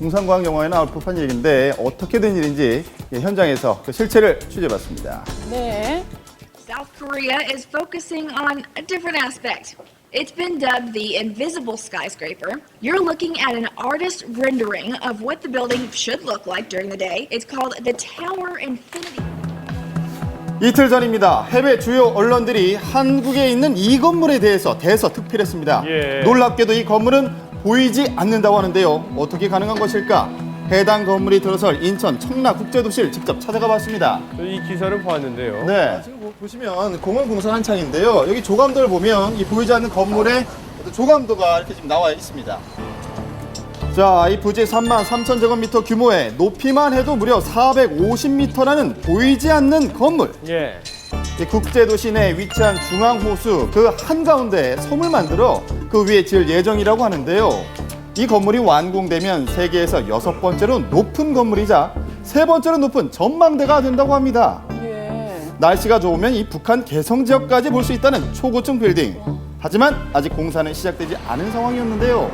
공상과학 영화에 나올 법한 얘기인데 어떻게 된 일인지 현장에서 그 실체를 취재해봤습니다. 네. South Korea is focusing on a different aspect. It's been dubbed the invisible skyscraper. You're looking at an artist rendering of what the building should look like during the day. It's called the Tower Infinity. 이틀 전입니다. 해외 주요 언론들이 한국에 있는 이 건물에 대해서 대서특필했습니다. 놀랍게도 이 건물은 보이지 않는다고 하는데요. 어떻게 가능한 것일까? 해당 건물이 들어설 인천 청라국제도시를 직접 찾아가 봤습니다. 이 기사를 보았는데요. 네, 지금 보시면 공원 공사 한창인데요. 여기 조감도를 보면 이 보이지 않는 건물에 조감도가 이렇게 지금 나와 있습니다. 자, 이 부지 33,000제곱미터 규모의 높이만 해도 무려 450m라는 보이지 않는 건물. 예. 이 국제도시 내에 위치한 중앙호수 그 한가운데 섬을 만들어 그 위에 지을 예정이라고 하는데요. 이 건물이 완공되면 세계에서 6번째로 높은 건물이자 3번째로 높은 전망대가 된다고 합니다. 날씨가 좋으면 이 북한 개성 지역까지 볼 수 있다는 초고층 빌딩. 하지만 아직 공사는 시작되지 않은 상황이었는데요.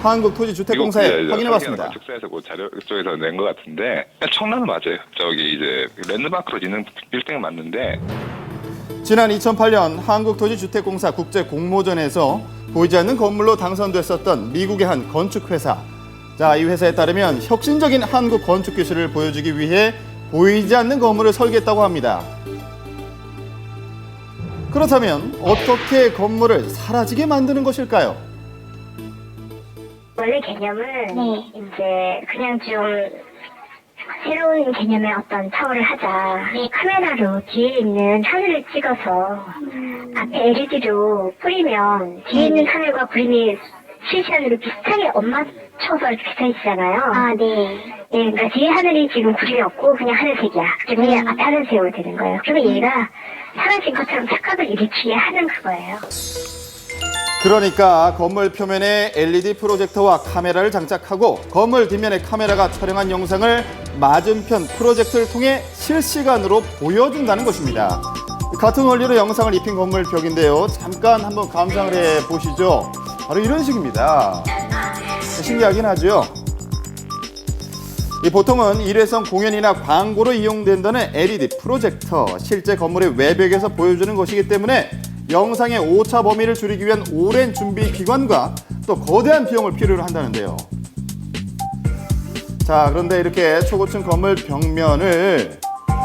한국토지주택공사에 확인해봤습니다. 건축사에서 그 자료 쪽에서 낸 것 같은데 청라는 맞아요. 저기 이제 랜드마크로 짓는 빌딩은 맞는데. 지난 2008년 한국토지주택공사 국제공모전에서 보이지 않는 건물로 당선됐었던 미국의 한 건축회사. 자, 이 회사에 따르면 혁신적인 한국 건축 기술을 보여주기 위해 보이지 않는 건물을 설계했다고 합니다. 그렇다면 어떻게 건물을 사라지게 만드는 것일까요? 원래 개념은 이제 그냥 좀 새로운 개념의 어떤 타워를 하자. 이 카메라로 뒤에 있는 하늘을 찍어서 앞에 LED로 뿌리면 뒤에 있는 하늘과 그림이 실시간으로 비슷하게 엇맞춰서 이렇게 비춰있잖아요. 아, 네. 네, 그러니까 뒤에 하늘이 지금 구름이 없고 그냥 하늘색이야. 그러면 앞에 하늘색으로 되는 거예요. 그러면 얘가 사라진 것처럼 착각을 일으키게 하는 그거예요. 그러니까 건물 표면에 LED 프로젝터와 카메라를 장착하고 건물 뒷면에 카메라가 촬영한 영상을 맞은편 프로젝터를 통해 실시간으로 보여준다는 것입니다. 같은 원리로 영상을 입힌 건물 벽인데요. 잠깐 한번 감상을 해보시죠. 바로 이런 식입니다. 신기하긴 하죠. 보통은 일회성 공연이나 광고로 이용된다는 LED 프로젝터, 실제 건물의 외벽에서 보여주는 것이기 때문에 영상의 오차 범위를 줄이기 위한 오랜 준비 기간과 또 거대한 비용을 필요로 한다는데요. 자, 그런데 이렇게 초고층 건물 벽면을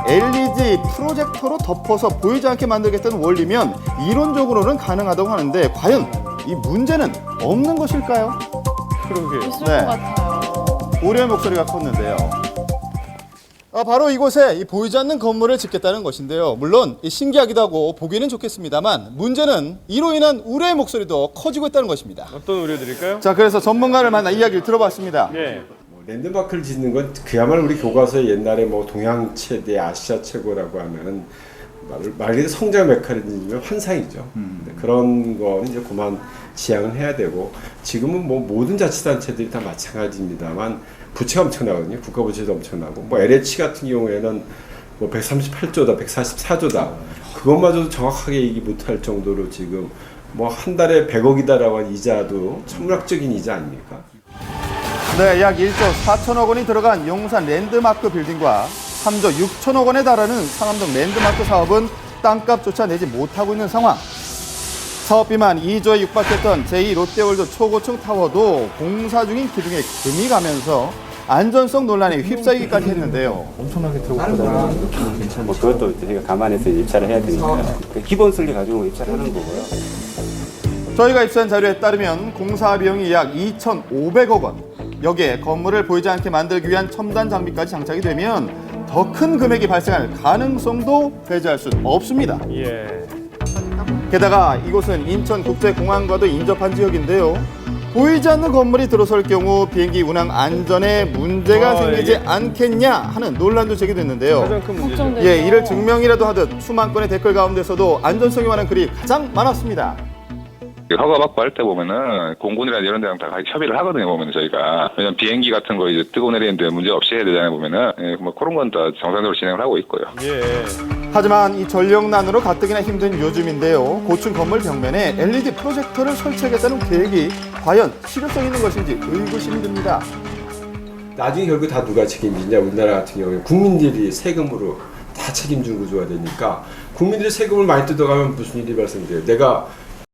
LED 프로젝터로 덮어서 보이지 않게 만들겠다는 원리면 이론적으로는 가능하다고 하는데 과연 이 문제는 없는 것일까요? 그러게. 있을 것 같아요. 우려의 목소리가 컸는데요. 바로 이곳에 이 보이지 않는 건물을 짓겠다는 것인데요. 물론 신기하기도 하고 보기는 좋겠습니다만 문제는 이로 인한 우려의 목소리도 커지고 있다는 것입니다. 어떤 우려드릴까요? 자, 그래서 전문가를 만나 이야기를 들어봤습니다. 예. 랜드마크를 짓는 건 그야말로 우리 교과서에 옛날에 뭐 동양 최대, 아시아 최고라고 하면은 말 그대로 성장 메커니즘의 환상이죠. 그런 거는 이제 그만 지향을 해야 되고 지금은 뭐 모든 자치단체들이 다 마찬가지입니다만 부채가 엄청나거든요. 국가 부채도 엄청나고 뭐 LH 같은 경우에는 뭐 138조다, 144조다. 그것마저도 정확하게 얘기 못할 정도로 지금 뭐 한 달에 100억이다라고 한 이자도 천문학적인 이자 아닙니까? 네, 약 1조 4천억 원이 들어간 용산 랜드마크 빌딩과 3조 6천억 원에 달하는 상암동 랜드마크 사업은 땅값조차 내지 못하고 있는 상황. 사업비만 2조에 육박했던 제2롯데월드 초고층 타워도 공사 중인 기둥에 금이 가면서 안전성 논란에 휩싸이기까지 했는데요. 엄청나게 들어갔거든요. 뭐 그것도 저희가 감안해서 입찰을 해야 되니까 기본 설계 가지고 입찰을 하는 거고요. 저희가 입수한 자료에 따르면 공사 비용이 약 2,500억 원. 여기에 건물을 보이지 않게 만들기 위한 첨단 장비까지 장착이 되면 더 큰 금액이 발생할 가능성도 배제할 수 없습니다. 예. 게다가 이곳은 인천국제공항과도 인접한 지역인데요. 보이지 않는 건물이 들어설 경우 비행기 운항 안전에 문제가 생기지 않겠냐 하는 논란도 제기됐는데요. 가장 큰 문제죠. 걱정되죠. 예, 이를 증명이라도 하듯 수만 건의 댓글 가운데서도 안전성에 관한 글이 가장 많았습니다. 허가 받고 할 때 보면은 공군이나 이런 데랑 다 협의를 하거든요. 보면은 저희가 왜냐면 비행기 같은 거 이제 뜨고 내리는데 문제 없이 해야 되잖아요. 보면은 뭐 그런 건 다 정상적으로 진행을 하고 있고요. 예. 하지만 이 전력난으로 가뜩이나 힘든 요즘인데요. 고층 건물 벽면에 LED 프로젝터를 설치하겠다는 계획이 과연 실효성 있는 것인지 의구심이 듭니다. 나중에 결국 다 누가 책임지냐? 우리나라 같은 경우에 국민들이 세금으로 다 책임지는 구조가 되니까 국민들이 세금을 많이 뜯어가면 무슨 일이 발생돼요? 내가